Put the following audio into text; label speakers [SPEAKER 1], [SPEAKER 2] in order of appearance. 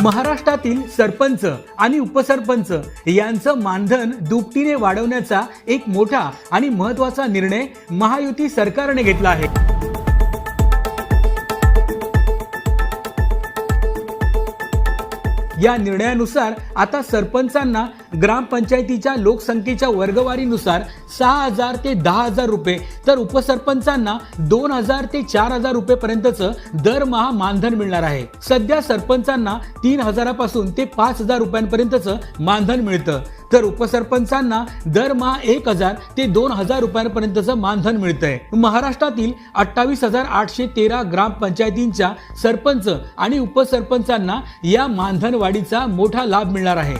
[SPEAKER 1] महाराष्ट्रातील सरपंच आणि उपसरपंच यांचं मानधन दुपटीने वाढवण्याचा एक मोठा आणि महत्त्वाचा निर्णय महायुती सरकारने घेतला आहे। या निर्णयानुसार आता सरपंचांना ग्रामपंचायतीच्या लोकसंख्येच्या वर्गवारीनुसार 6,000 ते 10,000 रुपये तर उपसरपंचांना 2,000 ते 4,000 रुपये पर्यंतचं दरमहा मानधन मिळणार आहे। सध्या सरपंचांना 3,000 पासून ते 5,000 रुपयांपर्यंतचं मानधन मिळतं, तर उपसरपंचांना दरमहा 1,000 ते 2,000 रुपयांपर्यंतचं मानधन मिळतंय। महाराष्ट्रातील 28,813 ग्रामपंचायतींच्या सरपंच आणि उपसरपंचांना या मानधन वाढीचा मोठा लाभ मिळणार आहे।